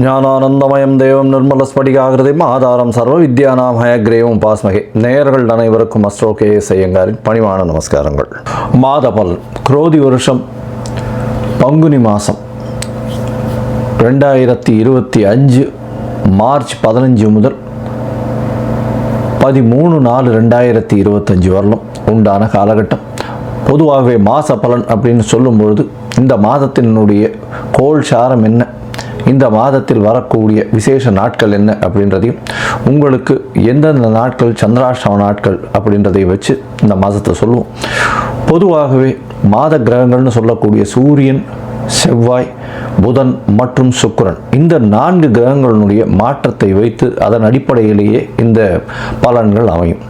ஞானானந்தமயம் தேவம் நிர்மலஸ்படிகாகிருதிம் ஆதாரம் சர்வ வித்யானாம் ஹயக்ரேவம் பாஸ்மகே. நேயர்கள் அனைவருக்கும் அஸ்ட்ரோ KS ஐயங்காரின் பணிவான நமஸ்காரங்கள். மாதபல் குரோதி வருஷம் பங்குனி மாதம் 2025 மார்ச் 15 முதல் 13/4/2025 வரலும் உண்டான காலகட்டம். பொதுவாகவே மாத பலன் அப்படின்னு சொல்லும்பொழுது இந்த மாதத்தினுடைய கோள் சாரம் என்ன, இந்த மாதத்தில் வரக்கூடிய விசேஷ நாட்கள் என்ன அப்படின்றதையும், உங்களுக்கு எந்தெந்த நாட்கள் சந்திராஷ்டம நாட்கள் அப்படின்றதையும் வச்சு இந்த மாதத்தை சொல்லுவோம். பொதுவாகவே மாத கிரகங்கள்னு சொல்லக்கூடிய சூரியன், செவ்வாய், புதன் மற்றும் சுக்கிரன், இந்த 4 கிரகங்களுடைய மாற்றத்தை வைத்து அதன் அடிப்படையிலேயே இந்த பலன்கள் அமையும்.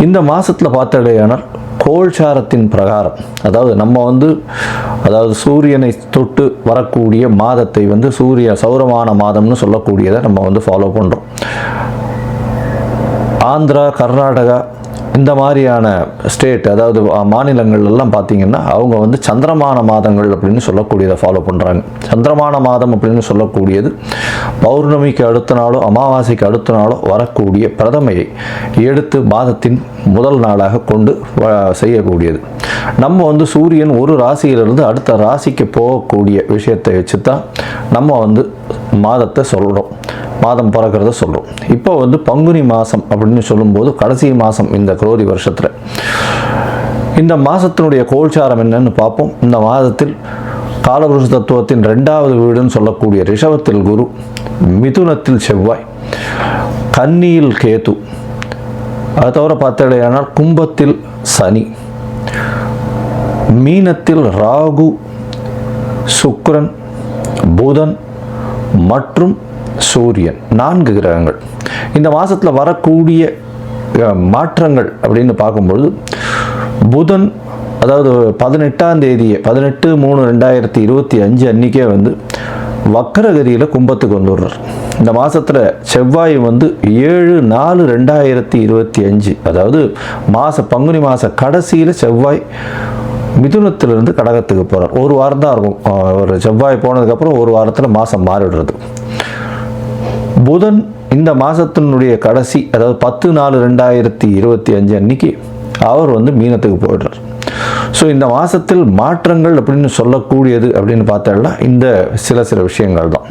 இந்த மாதத்தில் பார்த்தாலேயானால் கோள்சாரத்தின் பிரகாரம், அதாவது சூரியனை தொட்டு வரக்கூடிய மாதத்தை சௌரமான மாதம்னு சொல்லக்கூடியதை நம்ம ஃபாலோ பண்ணுறோம். ஆந்திரா, கர்நாடகா இந்த மாதிரியான ஸ்டேட், அதாவது மாநிலங்கள் எல்லாம் பார்த்திங்கன்னா அவங்க சந்திரமான மாதங்கள் அப்படின்னு சொல்லக்கூடியதை ஃபாலோ பண்ணுறாங்க. சந்திரமான மாதம் அப்படின்னு சொல்லக்கூடியது பௌர்ணமிக்கு அடுத்த நாளோ அமாவாசைக்கு அடுத்த நாளோ வரக்கூடிய பிரதமையை எடுத்து மாதத்தின் முதல் நாளாக கொண்டு செய்யக்கூடியது. நம்ம சூரியன் ஒரு ராசியிலிருந்து அடுத்த ராசிக்கு போகக்கூடிய விஷயத்தை வச்சு தான் நம்ம மாதத்தை சொல்கிறோம், மாதம் பிறக்கிறத சொல்கிறோம். இப்போ பங்குனி மாதம் அப்படின்னு சொல்லும்போது கடைசி மாதம் இந்த குரோதி வருஷத்தில். இந்த மாதத்தினுடைய கோள்சாரம் என்னன்னு பார்ப்போம். இந்த மாதத்தில் காலபுருஷ தத்துவத்தின் 2வது வீடுன்னு சொல்லக்கூடிய ரிஷபத்தில் குரு, மிதுனத்தில் செவ்வாய், கன்னியில் கேது, அது தவிர பார்த்தாலேயானால் கும்பத்தில் சனி, மீனத்தில் ராகு, சுக்கிரன், புதன் மற்றும் சூரியன், 4 கிரகங்கள். இந்த மாதத்தில் வரக்கூடிய மாற்றங்கள் அப்படின்னு பார்க்கும்பொழுது புதன், அதாவது 18ஆம் தேதியே 18/3/2025 அன்றைக்கே வக்கரகதியில் கும்பத்துக்கு வந்துடுறார். இந்த மாதத்தில் செவ்வாய் 7/4/2025, அதாவது பங்குனி மாத கடைசியில் செவ்வாய் மிதுனத்திலிருந்து கடகத்துக்கு போகிறார். ஒரு வாரம் தான் இருக்கும். ஒரு செவ்வாய் போனதுக்கப்புறம் ஒரு வாரத்தில் மாதம் மாறிடுறது. புதன் இந்த மாதத்தினுடைய கடைசி, அதாவது 10/4/2025 அன்னைக்கு அவர் மீனத்துக்கு போயிடுறார். ஸோ இந்த மாதத்தில் மாற்றங்கள் அப்படின்னு சொல்லக்கூடியது அப்படின்னு பார்த்தால இந்த சில விஷயங்கள் தான்.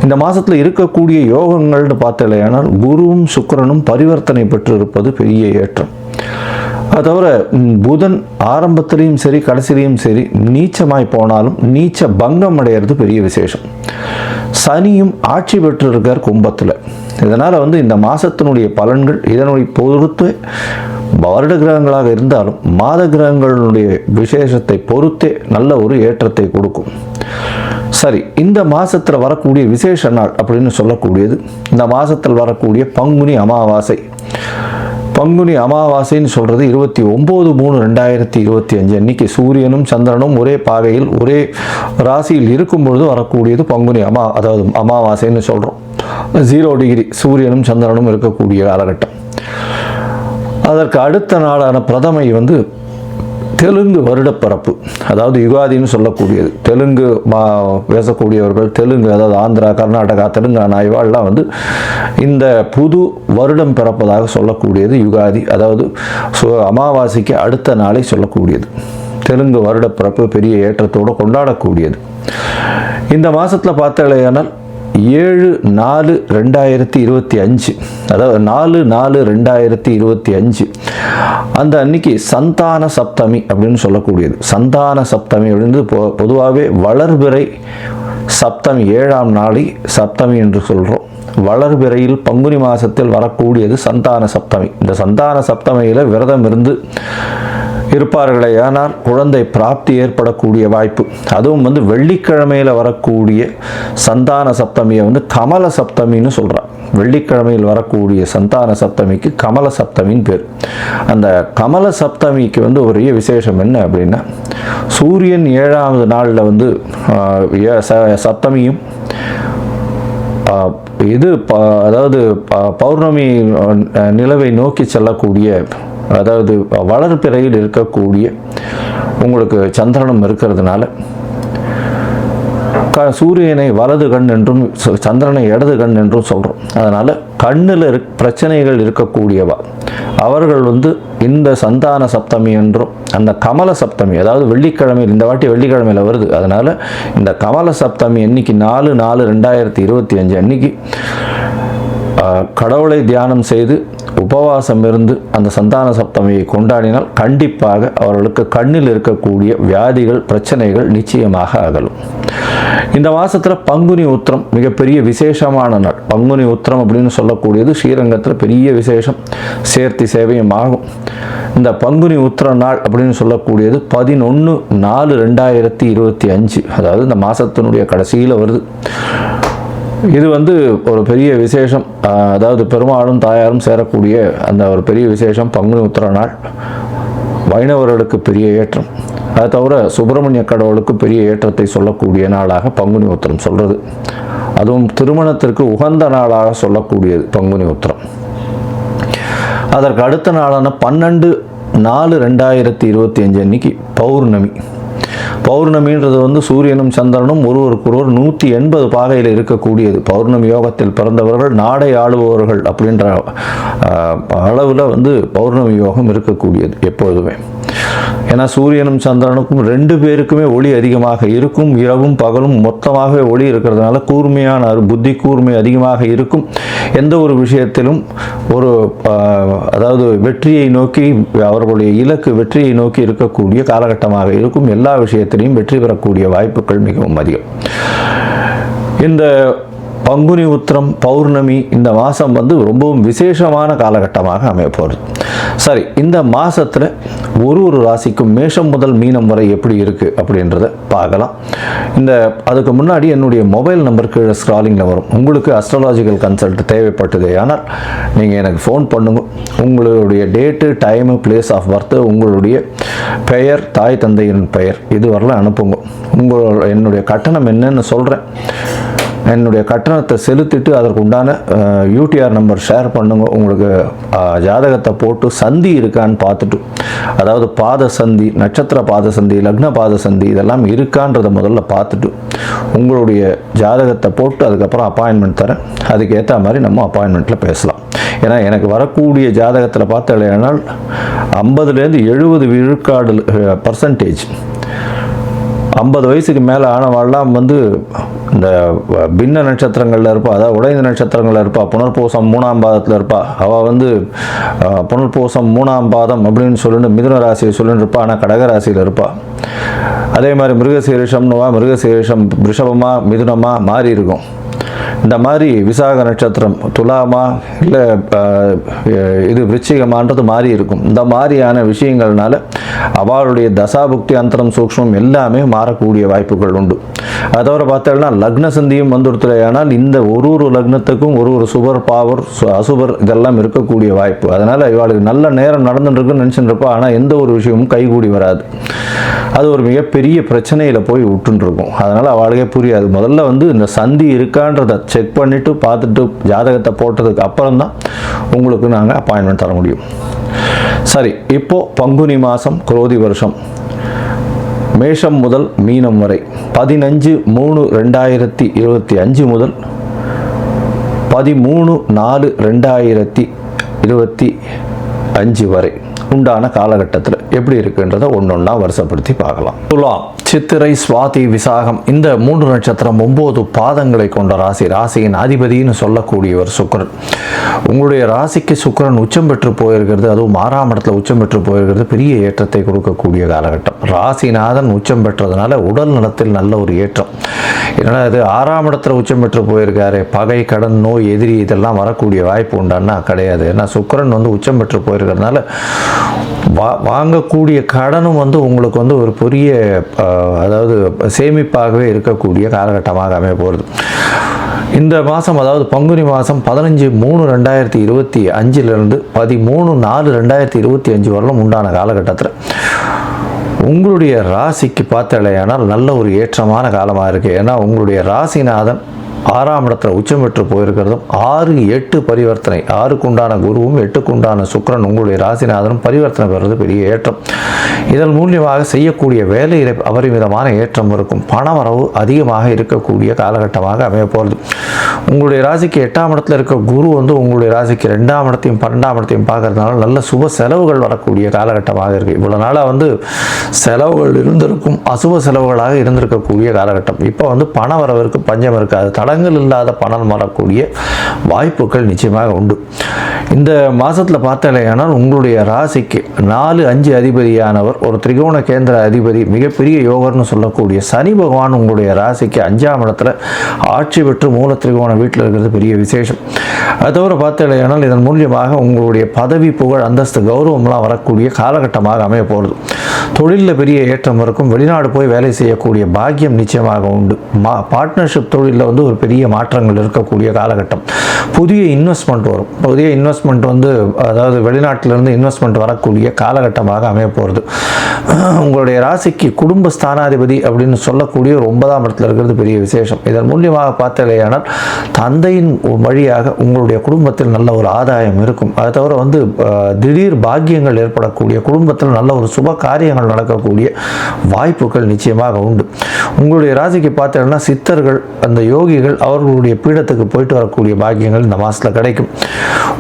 இந்த மாதத்தில் இருக்கக்கூடிய யோகங்கள்னு பார்த்தாலேயானால் குருவும் சுக்கிரனும் பரிவர்த்தனை பெற்று இருப்பது பெரிய ஏற்றம். அது தவிர புதன் ஆரம்பத்திலையும் சரி கடைசிலையும் சரி நீச்சமாய் போனாலும் நீச்ச பங்கம் அடைகிறது பெரிய விசேஷம். சனியும் ஆட்சி பெற்று இருக்கார் கும்பத்தில். இதனால் இந்த மாதத்தினுடைய பலன்கள் இதனுடைய பொறுத்து வருட கிரகங்களாக இருந்தாலும் மாத கிரகங்களுடைய விசேஷத்தை பொறுத்தே நல்ல ஒரு ஏற்றத்தை கொடுக்கும். சரி, இந்த மாதத்தில் வரக்கூடிய விசேஷ நாள் அப்படின்னு சொல்லக்கூடியது இந்த மாதத்தில் வரக்கூடிய பங்குனி அமாவாசை. பங்குனி அமாவாசைன்னு சொல்கிறது 29/3/2025 அன்னைக்கு சூரியனும் சந்திரனும் ஒரே பாகையில் ஒரே ராசியில் இருக்கும் பொழுது வரக்கூடியது பங்குனி அதாவது அமாவாசைன்னு சொல்கிறோம். 0 டிகிரி சூரியனும் சந்திரனும் இருக்கக்கூடிய காலகட்டம். அதற்கு அடுத்த நாளான பிரதமை தெலுங்கு வருடப்பிறப்பு, அதாவது யுகாதின்னு சொல்லக்கூடியது. தெலுங்கு பேசக்கூடியவர்கள், தெலுங்கு அதாவது ஆந்திரா, கர்நாடகா, தெலுங்கானா இவாள்லாம் இந்த புது வருடம் பிறப்பதாக சொல்லக்கூடியது யுகாதி, அதாவது அமாவாசைக்கு அடுத்த நாளை சொல்லக்கூடியது. தெலுங்கு வருடப்பிறப்பு பெரிய ஏற்றத்தோடு கொண்டாடக்கூடியது. இந்த மாதத்தில் பார்த்தாலேயானால் 7/4/2025, அதாவது 4/4/2025 அந்த அன்னைக்கு சந்தான சப்தமி அப்படின்னு சொல்லக்கூடியது. சந்தான சப்தமி அப்படின்னு பொதுவாகவே வளர்பிறை சப்தமி 7ஆம் நாளை சப்தமி என்று சொல்கிறோம். வளர்பிறையில் பங்குனி மாதத்தில் வரக்கூடியது சந்தான சப்தமி. இந்த சந்தான சப்தமியில் விரதம் இருந்து இருப்பார்களே ஆனால் குழந்தை பிராப்தி ஏற்படக்கூடிய வாய்ப்பு. அதுவும் வெள்ளிக்கிழமையில் வரக்கூடிய சந்தான சப்தமியை கமல சப்தமின்னு சொல்கிறார். வெள்ளிக்கிழமையில் வரக்கூடிய சந்தான சப்தமிக்கு கமல சப்தமின்னு பேர். அந்த கமல சப்தமிக்கு ஒரே விசேஷம் என்ன அப்படின்னா, சூரியன் 7ஆவது நாளில் சப்தமியும் அதாவது பௌர்ணமி நிலவை நோக்கி செல்லக்கூடிய, அதாவது வளர்பிறையில் இருக்கக்கூடிய உங்களுக்கு சந்திரனும் இருக்கிறதுனால சூரியனை வலது கண் என்றும் சந்திரனை இடது கண் என்றும் சொல்கிறோம். அதனால் கண்ணில் பிரச்சனைகள் இருக்கக்கூடியவா அவர்கள் இந்த சந்தான சப்தமி என்றும் அந்த கமல சப்தமி, அதாவது வெள்ளிக்கிழமையில், இந்த வாட்டி வெள்ளிக்கிழமையில் வருது. அதனால் இந்த கமல சப்தமி அன்னைக்கு 4/4/2025 அன்னைக்கு கடவுளை தியானம் செய்து உபவாசம் இருந்து அந்த சந்தான சப்தமியை கொண்டாடினால் கண்டிப்பாக அவர்களுக்கு கண்ணில் இருக்கக்கூடிய வியாதிகள் பிரச்சனைகள் நிச்சயமாக அகலும். இந்த மாதத்தில் பங்குனி உத்திரம் மிகப்பெரிய விசேஷமான நாள். பங்குனி உத்திரம் அப்படின்னு சொல்லக்கூடியது ஸ்ரீரங்கத்தில் பெரிய விசேஷம், சேர்த்தி சேவையும் ஆகும். இந்த பங்குனி உத்திர நாள் அப்படின்னு சொல்லக்கூடியது 11/4/2025, அதாவது இந்த மாதத்தினுடைய கடைசியில் வருது. இது ஒரு பெரிய விசேஷம், அதாவது பெருமாளும் தாயாரும் சேரக்கூடிய அந்த ஒரு பெரிய விசேஷம் பங்குனி உத்திர நாள். வைணவர்களுக்கு பெரிய ஏற்றம், அது தவிர சுப்பிரமணிய கடவுளுக்கு பெரிய ஏற்றத்தை சொல்லக்கூடிய நாளாக பங்குனி உத்திரம் சொல்கிறது. அதுவும் திருமணத்திற்கு உகந்த நாளாக சொல்லக்கூடியது பங்குனி உத்திரம். அதற்கு அடுத்த நாளான 12/4/2025 அன்னைக்கு பௌர்ணமி. பௌர்ணமின்றது சூரியனும் சந்திரனும் ஒருவருக்கொருவர் 180 பாகையில் இருக்கக்கூடியது. பௌர்ணமி யோகத்தில் பிறந்தவர்கள் நாடை ஆளுபவர்கள் அப்படின்ற அளவில் பௌர்ணமி யோகம் இருக்கக்கூடியது எப்பொழுதுமே. ஏன்னா சூரியனும் சந்திரனுக்கும் 2 பேருக்குமே ஒளி அதிகமாக இருக்கும். இரவும் பகலும் மொத்தமாகவே ஒளி இருக்கிறதுனால கூர்மையான புத்தி கூர்மை அதிகமாக இருக்கும். எந்த ஒரு விஷயத்திலும் அதாவது வெற்றியை நோக்கி, அவர்களுடைய இலக்கு வெற்றியை நோக்கி இருக்கக்கூடிய காலகட்டமாக இருக்கும். எல்லா விஷயத்திலையும் வெற்றி பெறக்கூடிய வாய்ப்புகள் மிகவும் அதிகம். இந்த பங்குனி உத்திரம் பௌர்ணமி இந்த மாதம் ரொம்பவும் விசேஷமான காலகட்டமாக அமைய போகிறது. சரி, இந்த மாதத்தில் ஒரு ராசிக்கும் மேஷம் முதல் மீனம் வரை எப்படி இருக்குது அப்படின்றத பார்க்கலாம். அதுக்கு முன்னாடி என்னுடைய மொபைல் நம்பர் கீழே ஸ்க்ராலிங்கில் வரும். உங்களுக்கு அஸ்ட்ராலாஜிக்கல் கன்சல்ட் தேவைப்பட்டதே ஆனால் நீங்கள் எனக்கு ஃபோன் பண்ணுங்க. உங்களுடைய date, time, place of birth, உங்களுடைய பெயர், தாய் தந்தையின் பெயர் இது வரலாம் அனுப்புங்க. என்னுடைய கட்டணம் என்னன்னு சொல்கிறேன். என்னுடைய கட்டணத்தை செலுத்திட்டு அதற்கு உண்டான யூடிஆர் நம்பர் ஷேர் பண்ணுங்க. உங்களுக்கு ஜாதகத்தை போட்டு சந்தி இருக்கான்னு பார்த்துட்டு, அதாவது பாத சந்தி, நட்சத்திர பாத சந்தி, லக்ன பாத சந்தி இதெல்லாம் இருக்கான்றதை முதல்ல பார்த்துட்டு உங்களுடைய ஜாதகத்தை போட்டு அதுக்கப்புறம் அப்பாயின்மெண்ட் தரேன். அதுக்கு ஏற்ற மாதிரி நம்ம அப்பாயின்மெண்ட்டில் பேசலாம். ஏன்னா எனக்கு வரக்கூடிய ஜாதகத்தில் பார்த்தாலேனால் 50லேருந்து 70 விழுக்காடு %, 50 வயசுக்கு மேலே ஆனவாள்லாம் இந்த பின்ன நட்சத்திரங்களில் இருப்பா, அதாவது உடைந்த நட்சத்திரங்களில் இருப்பா, புனர்பூசம் 3ஆம் பாதத்தில் இருப்பா. அவள் புனர்பூசம் 3ஆம் பாதம் அப்படின்னு சொல்லிட்டு மிதுன ராசியை சொல்லிட்டு இருப்பா, ஆனால் கடகராசியில் இருப்பா. அதே மாதிரி மிருகசீரிஷம் ரிஷபமா மிதுனமா மாறி இருக்கும். இந்த மாதிரி விசாக நட்சத்திரம் துலாமா இல்லை இது விருச்சிகமான்றது மாறி இருக்கும். இந்த மாதிரியான விஷயங்கள்னால அவளுடைய தசாபுக்தி அந்தரம் சூக்ஷ்மம் எல்லாமே மாறக்கூடிய வாய்ப்புகள் உண்டு. அதை தவிர பார்த்தோம்னா லக்ன சந்தியும் வந்துடுத்துலையானால் இந்த ஒரு லக்னத்துக்கும் ஒரு சுபர் பாவர் அசுபர் இதெல்லாம் இருக்கக்கூடிய வாய்ப்பு. அதனால் இவளுக்கு நல்ல நேரம் நடந்துட்டுருக்குன்னு நினச்சிட்டு இருப்பா, ஆனால் எந்த ஒரு விஷயமும் கைகூடி வராது. அது ஒரு மிகப்பெரிய பிரச்சனையில் போய் விட்டுருக்கும். அதனால் அவளுக்கே புரியாது. முதல்ல இந்த சந்தி இருக்கான்றதை செக் பண்ணிவிட்டு பார்த்துட்டு ஜாதகத்தை போட்டதுக்கு அப்புறம்தான் உங்களுக்கு நாங்கள் அப்பாயின்மெண்ட் தர முடியும். சரி, இப்போது பங்குனி மாதம் குரோதி வருஷம் மேஷம் முதல் மீனம் வரை 15/3/2025 முதல் 13/4/2025 வரை உண்டான காலகட்டத்தில் எப்படி இருக்குன்றதை ஒன்றொன்னா வருஷப்படுத்தி பார்க்கலாம். துலாம், சித்திரை, சுவாதி, விசாகம் இந்த 3 நட்சத்திரம் 9 பாதங்களை கொண்ட ராசி. ராசியின் அதிபதினு சொல்லக்கூடியவர் சுக்கிரன். உங்களுடைய ராசிக்கு சுக்கிரன் உச்சம் பெற்று போயிருக்கிறது, அதுவும் 6ஆம் இடத்துல உச்சம் பெற்று போயிருக்கிறது பெரிய ஏற்றத்தை கொடுக்கக்கூடிய காலகட்டம். ராசிநாதன் உச்சம் பெற்றதுனால உடல் நலத்தில் நல்ல ஒரு ஏற்றம். என்னடா இது 6ஆம் இடத்துல உச்சம் பெற்று போயிருக்காரு, பகை, கடன், நோய், எதிரி இதெல்லாம் வரக்கூடிய வாய்ப்பு உண்டான்னா கிடையாது. ஏன்னா சுக்கிரன் உச்சம் பெற்று போயிருக்கிறதுனால வாங்கக்கூடிய கடனும் உங்களுக்கு ஒரு பெரிய அதாவது சேமிப்பாகவே இருக்கக்கூடிய காலகட்டமாக அமைய போகிறது. இந்த மாதம், அதாவது பங்குனி மாதம் 15/3/2025 13/4/2025 வரலும் உண்டான காலகட்டத்தில் உங்களுடைய ராசிக்கு பார்த்தாலேயானால் நல்ல ஒரு ஏற்றமான காலமாக இருக்குது. ஏன்னா உங்களுடைய ராசிநாதன் 6ஆம் இடத்துல உச்சம் பெற்று போயிருக்கிறதும் 6-8 பரிவர்த்தனை, 6க்குண்டான குருவும் 8க்குண்டான சுக்கிரன் உங்களுடைய ராசிநாதனும் பரிவர்த்தனை பெறுவது பெரிய ஏற்றம். இதன் மூலியமாக செய்யக்கூடிய வேலையில் அபரிமிதமான ஏற்றம் இருக்கும். பணவரவு அதிகமாக இருக்கக்கூடிய காலகட்டமாக அமைய போகிறது. உங்களுடைய ராசிக்கு 8ஆம் இடத்துல இருக்க குரு வந்து உங்களுடைய ராசிக்கு 2ஆம் இடத்தையும் 12ஆம் இடத்தையும் பார்க்கறதுனால நல்ல சுப செலவுகள் வரக்கூடிய காலகட்டமாக இருக்குது. இவ்வளோ நாளாக வந்து செலவுகள் இருந்திருக்கும், அசுப செலவுகளாக இருந்திருக்கக்கூடிய காலகட்டம். இப்போ வந்து பண வரவிற்கு பஞ்சம் இருக்காது. தடங்கள் இல்லாத பணம் வரக்கூடிய வாய்ப்புகள் நிச்சயமாக உண்டு. இந்த மாதத்தில் பார்த்தாலேயானால் உங்களுடைய ராசிக்கு 4-5 அதிபதியானவர் ஒரு திரிகோண கேந்திர அதிபதி, மிகப்பெரிய யோகர்னு சொல்லக்கூடிய சனி பகவான் உங்களுடைய ராசிக்கு 5ஆம் இடத்துல ஆட்சி பெற்று மூல திரிகோண வீட்டில் இருக்கிறது பெரிய விசேஷம். அது தவிர பார்த்தாலேயானால் இதன் மூலியமாக உங்களுடைய பதவி, புகழ், அந்தஸ்து, கௌரவம்லாம் வரக்கூடிய காலகட்டமாக அமைய போகிறது. தொழிலில் பெரிய ஏற்றம் இருக்கும். வெளிநாடு போய் வேலை செய்யக்கூடிய பாக்கியம் நிச்சயமாக உண்டு. பார்ட்னர்ஷிப் தொழிலில் வந்து ஒரு பெரிய மாற்றங்கள் இருக்கக்கூடிய காலகட்டம். புதிய இன்வெஸ்ட்மெண்ட் வரும். புதிய இன்வெஸ்ட்மெண்ட் வந்து அதாவது வெளிநாட்டிலிருந்து இன்வெஸ்ட்மெண்ட் வரக்கூடிய காலகட்டமாக அமைய போகிறது. உங்களுடைய ராசிக்கு குடும்ப ஸ்தானாதிபதி அப்படின்னு சொல்லக்கூடிய ஒரு 9ஆம் இடத்துல இருக்கிறது பெரிய விசேஷம். இதன் மூலியமாக பார்த்தாலேயானால் தந்தையின் வழியாக உங்களுடைய குடும்பத்தில் நல்ல ஒரு ஆதாயம் இருக்கும். அதை தவிர வந்து திடீர் பாக்கியங்கள் ஏற்படக்கூடிய, குடும்பத்தில் நல்ல ஒரு சுப காரியங்கள் நடக்கக்கூடிய வாய்ப்புகள் நிச்சயமாக உண்டு. உங்களுடைய ராசிக்கு பார்த்தீங்கன்னா சித்தர்கள், அந்த யோகிகள், அவர்களுடைய பீடத்துக்கு போயிட்டு வரக்கூடிய பாக்கியங்கள் இந்த மாதத்தில் கிடைக்கும்.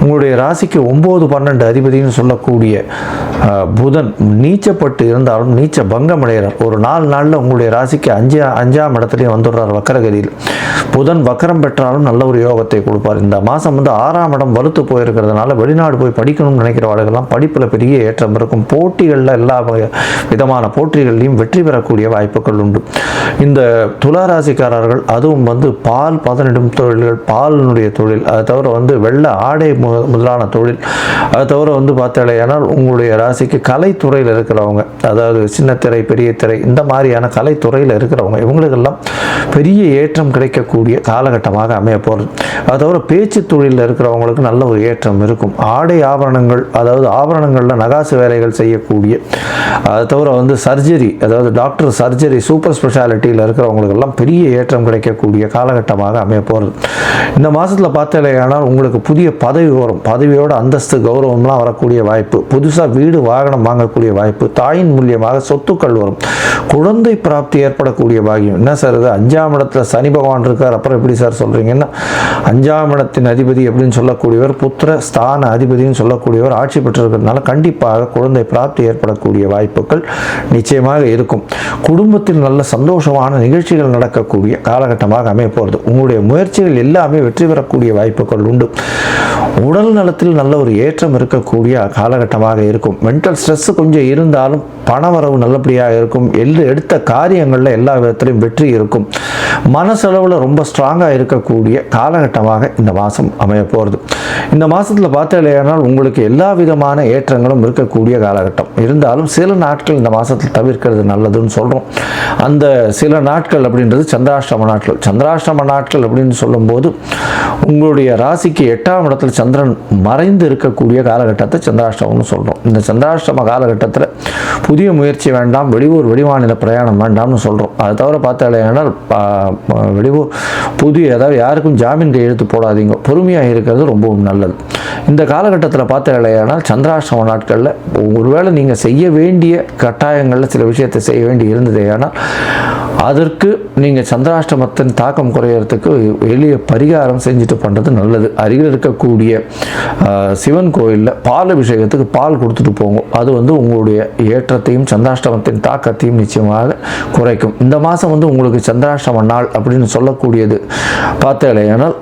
உங்களுடைய ராசிக்கு 9-12 அதிபதினு சொல்லக்கூடிய புதன் நீச்சப்பட்டு இருந்தாலும் நீச்ச பங்கம் அடைகிறார். ஒரு 4 நாளில் உங்களுடைய ராசிக்கு 5ஆம் இடத்துலையும் வந்துடுறார் வக்கரகதியில். புதன் வக்கரம் பெற்றாலும் நல்ல ஒரு யோகத்தை கொடுப்பார். இந்த மாதம் வந்து 6ஆம் இடம் வலுத்து போயிருக்கிறதுனால வெளிநாடு போய் படிக்கணும்னு நினைக்கிறவர்களெல்லாம் படிப்பில் பெரிய ஏற்றம் இருக்கும். போட்டிகளில் எல்லா விதமான போட்டிகள்லையும் வெற்றி பெறக்கூடிய வாய்ப்புகள் உண்டு. இந்த துளாராசிக்காரர்கள் அதுவும் வந்து பால் பதனிடும் தொழில்கள், பாலினுடைய தொழில், அதை தவிர வந்து வெள்ள ஆடை முதலான தொழில், அதை தவிர வந்து பார்த்தாலேயானால் உங்களுடைய ராசிக்கு கலைத்துறையில் இருக்கிறவங்க, அதாவது சின்ன திரை, பெரிய திரை, இந்த மாதிரியான கலைத்துறையில் இருக்கிறவங்க, இவங்களுக்கெல்லாம் பெரிய ஏற்றம் கிடைக்கக்கூடிய காலகட்டமாக அமைய போகிறது. அதை தவிர பேச்சு தொழிலில் இருக்கிறவங்களுக்கு நல்ல ஒரு ஏற்றம் இருக்கும். ஆடை ஆபரணங்கள், அதாவது ஆபரணங்களில் நகாசு வேலைகள் செய்யக்கூடிய, அதை தவிர வந்து சர்ஜரி, அதாவது டாக்டர் சர்ஜரி, சூப்பர் ஸ்பெஷாலிட்டியில் இருக்கிறவங்களுக்கெல்லாம் பெரிய ஏற்றம் கிடைக்கக்கூடிய காலகட்டமாக அமைய போகிறது. இந்த மாதத்தில் பார்த்தாலேயானால் உங்களுக்கு புதிய பதவி வரும். பதவியோட அந்தஸ்து, கௌரவம்லாம் வரக்கூடிய வாய்ப்பு. புதுசாக வீடு, வாகனம் வாங்கக்கூடிய வாய்ப்பு. தாயின் மூலியமாக சொத்துக்கள் வரும். குழந்தை பிராப்தி ஏற்படக்கூடிய பாக்கியம். என்ன சார் இது, 5ஆம் இடத்துல சனி பகவான் இருக்கார், அப்புறம் எப்படி சார் சொல்கிறீங்கன்னா, 5ஆம் இடத்தின் அதிபதி அப்படின்னு சொல்லக்கூடியவர், புத்திர ஸ்தான அதிபதினு சொல்லக்கூடியவர் ஆட்சி பெற்றிருக்கிறதுனால கண்டிப்பாக குழந்தை பிராப்தி ஏற்படக்கூடிய வாய்ப்புகள் நிச்சயமாக இருக்கும். குடும்பத்தில் நல்ல சந்தோஷமான நிகழ்ச்சிகள் நடக்கக்கூடிய காலகட்டமாக அமைய போகிறது. உங்களுடைய முயற்சிகள் எல்லாமே வெற்றி பெறக்கூடிய வாய்ப்புகள் உண்டு. உடல் நலத்தில் நல்ல ஒரு ஏற்றம் இருக்கக்கூடிய காலகட்டமாக இருக்கும். மென்டல் ஸ்ட்ரெஸ் கொஞ்சம் இருந்தாலும் பணவரவு நல்லபடியாக இருக்கும். எடுத்த காரியங்களில் எல்லா விதத்திலையும் வெற்றி இருக்கும். மனசளவில் ரொம்ப ஸ்ட்ராங்காக இருக்கக்கூடிய காலகட்டமாக இந்த மாதம் அமைய போகிறது. இந்த மாதத்தில் பார்த்தாலேயானால் உங்களுக்கு எல்லா விதமான ஏற்றங்களும் இருக்கக்கூடிய காலகட்டம். இருந்தாலும் சில நாட்கள் இந்த மாதத்தில் தவிர்க்கிறது நல்லதுன்னு சொல்கிறோம். அந்த சில நாட்கள் அப்படின்றது சந்திராஷ்டம நாட்கள். சந்திராஷ்டம நாட்கள் அப்படின்னு சொல்லும்போது உங்களுடைய ராசிக்கு 8ஆம் இடத்துல சந்திரன் மறைந்து இருக்கக்கூடிய காலகட்டத்தை சந்திராஷ்டமம்னு சொல்கிறோம். இந்த சந்திராஷ்டம காலகட்டத்தில் புதிய முயற்சி வேண்டாம், வெளியூர் வெளிமாநில பிரயாணம் வேண்டாம்னு சொல்கிறோம். அதை தவிர பார்த்தாலேயானால் வெளியூர் புதிய, அதாவது யாருக்கும் ஜாமீன் கையெழுத்து போடாதீங்க, பொறுமையாக இருக்கிறது ரொம்பவும் நல்லது. இந்த காலகட்டத்தில் பார்த்தாலேயானால் சந்திராஷ்டம நாட்களில் ஒருவேளை நீங்கள் செய்ய வேண்டிய கட்டாயங்களில் சில விஷயத்தை செய்ய வேண்டி இருந்ததேயானால் அதற்கு நீங்கள் சந்திராஷ்டமத்தின் தாக்கம் குறையறதுக்கு எளிய பரிகாரம் செஞ்சுட்டு பண்ணுறது நல்லது. அருகில் இருக்கக்கூடிய சிவன் கோயிலில் பால் அபிஷேகத்துக்கு பால் கொடுத்துட்டு போங்க. அது வந்து உங்களுடைய ஏற்றத்தையும் சந்திராஷ்டமத்தின் தாக்கத்தையும் நிச்சயமாக குறைக்கும். இந்த மாதம் வந்து உங்களுக்கு சந்திராஷ்டம நாள் அப்படின்னு சொல்லக்கூடியது பார்த்தாலேயானால்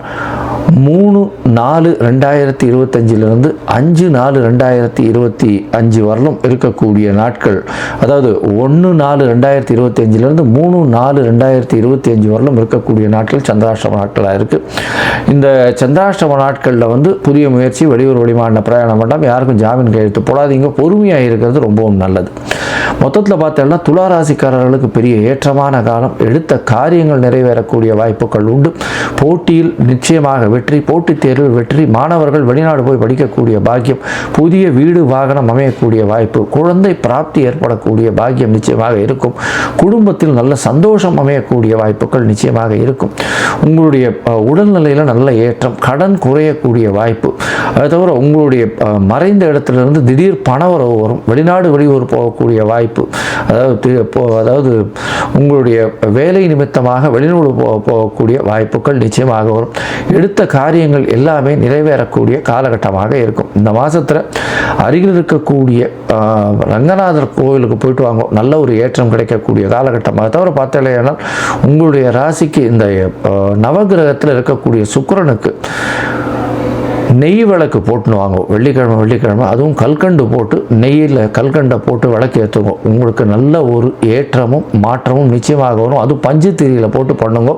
3/4/2025 5/4/2025 வரலும் இருக்கக்கூடிய நாட்கள், அதாவது 1/4/2025 3/4/2025 வரலும் இருக்கக்கூடிய நாட்கள் சந்திராஷ்டம நாட்களாக இருக்குது. இந்த சந்திராஷ்டம நாட்களில் வந்து புதிய முயற்சி, வெளியூர் வெளிமாநில பிரயாணம் வேண்டாம், யாருக்கும் ஜாமீன் கையெழுத்து போடாதீங்க, பொறுமையாக இருக்கிறது ரொம்பவும் நல்லது. மொத்தத்தில் பார்த்தோம்னா துளாராசிக்காரர்களுக்கு பெரிய ஏற்றமான காலம். எடுத்த காரியங்கள் நிறைவேறக்கூடிய வாய்ப்புகள் உண்டு. போட்டியில் நிச்சயமாக வெற்றி, போட்டித் தேர்வில் வெற்றி, மாணவர்கள் வெளிநாடு போய் படிக்கக்கூடிய பாக்கியம், புதிய வீடு வாகனம் அமையக்கூடிய வாய்ப்பு, குழந்தை பிராப்தி ஏற்படக்கூடிய பாக்கியம் நிச்சயமாக இருக்கும். குடும்பத்தில் நல்ல சந்தோஷம் அமையக்கூடிய வாய்ப்புகள் நிச்சயமாக இருக்கும். உங்களுடைய உடல்நிலையில் நல்ல ஏற்றம், கடன் குறையக்கூடிய வாய்ப்பு. அதை தவிர உங்களுடைய மறைந்த இடத்திலிருந்து திடீர் பணவரவு வரும். வெளிநாடு வெளியூர் போகக்கூடிய வாய்ப்பு, அதாவது உங்களுடைய வேலை நிமித்தமாக வெளிநாடு போகக்கூடிய வாய்ப்புகள் நிச்சயமாக வரும். எடுத்த காரியங்கள் எல்லாமே நிறைவேறக்கூடிய காலகட்டமாக இருக்கும். இந்த மாதத்தில் அருகில் இருக்கக்கூடிய ரங்கநாதர் கோவிலுக்கு போயிட்டு வாங்க, நல்ல ஒரு ஏற்றம் கிடைக்கக்கூடிய காலகட்டம். அதை தவிர பார்த்தீங்கன்னா உங்களுடைய ராசிக்கு இந்த நவகிரகத்தில் இருக்கக்கூடிய சுக்கிரனுக்கு நெய் விளக்கு போட்டுன்னு வாங்க வெள்ளிக்கிழமை. அதுவும் கல்கண்டு போட்டு, நெய்யில் கல்கண்டை போட்டு விளக்கு ஏற்றுங்க. உங்களுக்கு நல்ல ஒரு ஏற்றமும் மாற்றமும் நிச்சயமாக வரும். அதுவும் பஞ்சு திரியில் போட்டு பண்ணுங்க.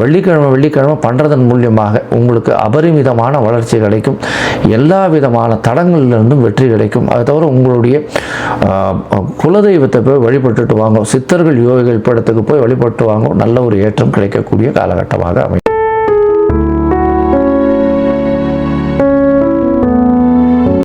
வெள்ளிக்கிழமை பண்ணுறதன் மூலியமாக உங்களுக்கு அபரிமிதமான வளர்ச்சி கிடைக்கும். எல்லா விதமான தடங்களிலிருந்தும் வெற்றி கிடைக்கும். அதை தவிர உங்களுடைய குலதெய்வத்தை போய் வழிபட்டுட்டு வாங்க. சித்தர்கள் யோகிகள் படத்துக்கு போய் வழிபட்டு வாங்க. நல்ல ஒரு ஏற்றம் கிடைக்கக்கூடிய காலகட்டமாக அமையும்.